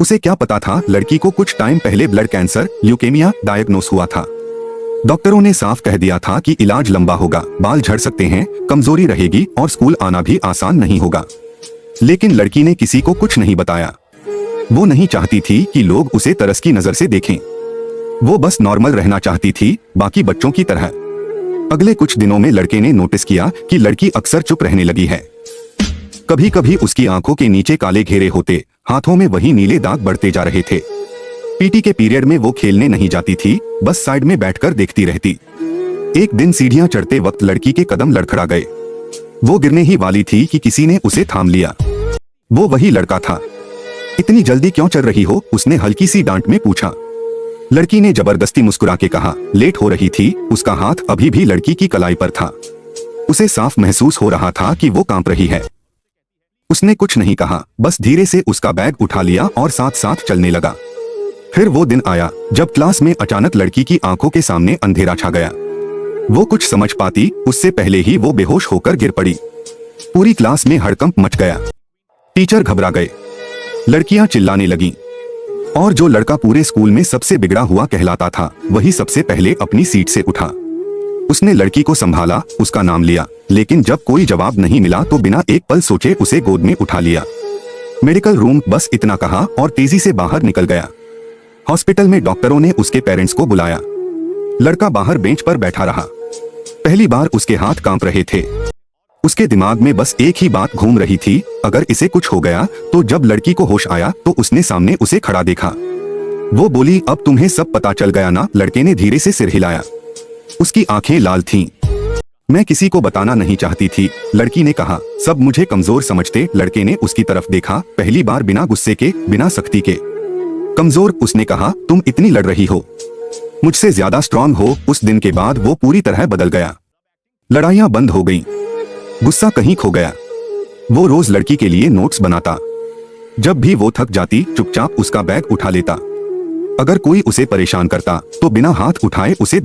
उसे क्या पता था लड़की को कुछ टाइम पहले ब्लड कैंसर ल्यूकेमिया डायग्नोस हुआ था। डॉक्टरों ने साफ कह दिया था कि इलाज लंबा होगा, बाल झड़ सकते हैं, कमजोरी रहेगी और स्कूल आना भी आसान नहीं होगा। लेकिन लड़की ने किसी को कुछ नहीं बताया। वो नहीं चाहती थी कि लोग उसे तरस की नजर से देखें। वो बस नॉर्मल रहना चाहती थी, बाकी बच्चों की तरह। अगले कुछ दिनों में लड़के ने नोटिस किया कि लड़की अक्सर चुप रहने लगी है। कभी कभी उसकी आंखों के नीचे काले घेरे होते, हाथों में वही नीले दाग बढ़ते जा रहे थे। पीटी के पीरियड में वो खेलने नहीं जाती थी, बस साइड में बैठकर देखती रहती। एक दिन सीढ़ियां चढ़ते वक्त लड़की के कदम लड़खड़ा गए। वो गिरने ही वाली थी कि किसी ने उसे थाम लिया। वो वही लड़का था। इतनी जल्दी क्यों चल रही हो? उसने हल्की सी डांट में पूछा। लड़की ने जबरदस्ती मुस्कुरा के कहा, लेट हो रही थी। उसका हाथ अभी भी लड़की की कलाई पर था। उसे साफ महसूस हो रहा था कि वो कांप रही है। उसने कुछ नहीं कहा, बस धीरे से उसका बैग उठा लिया और साथ साथ चलने लगा। फिर वो दिन आया जब क्लास में अचानक लड़की की आंखों के सामने अंधेरा छा गया। वो कुछ समझ पाती उससे पहले ही वो बेहोश होकर गिर पड़ी। पूरी क्लास में हड़कंप मच गया। टीचर घबरा गए, लड़कियां चिल्लाने लगीं, और जो लड़का पूरे स्कूल में सबसे बिगड़ा हुआ कहलाता था वही सबसे पहले अपनी सीट से उठा। उसने लड़की को संभाला, उसका नाम लिया, लेकिन जब कोई जवाब नहीं मिला तो बिना एक पल सोचे उसे गोद में उठा लिया। मेडिकल रूम, बस इतना कहा और तेजी से बाहर निकल गया। हॉस्पिटल में डॉक्टरों ने उसके पेरेंट्स को बुलाया। लड़का बाहर बेंच पर बैठा रहा। पहली बार उसके हाथ कांप रहे थे। उसके दिमाग में बस एक ही बात घूम रही थी, अगर इसे कुछ हो गया तो। जब लड़की को होश आया तो उसने सामने उसे खड़ा देखा। वो बोली, अब तुम्हें सब पता चल गया ना? लड़के ने धीरे से सिर हिलाया। उसकी आंखें लाल थीं। मैं किसी को बताना नहीं चाहती थी, लड़की ने कहा। सब मुझे कमजोर समझते। लड़के ने उसकी तरफ देखा, पहली बार बिना गुस्से के, बिना सख्ती के। कमजोर? उसने कहा, तुम इतनी लड़ रही हो, मुझसे ज्यादा स्ट्रांग हो। उस दिन के बाद वो पूरी तरह बदल गया। लड़ाइयां बंद हो गईं, गुस्सा कहीं खो गया। वो रोज लड़की के लिए नोट्स बनाता। जब भी वो थक जाती चुपचाप उसका बैग उठा लेता। अगर कोई उसे परेशान करता तो बिना हाथ उठाए उसे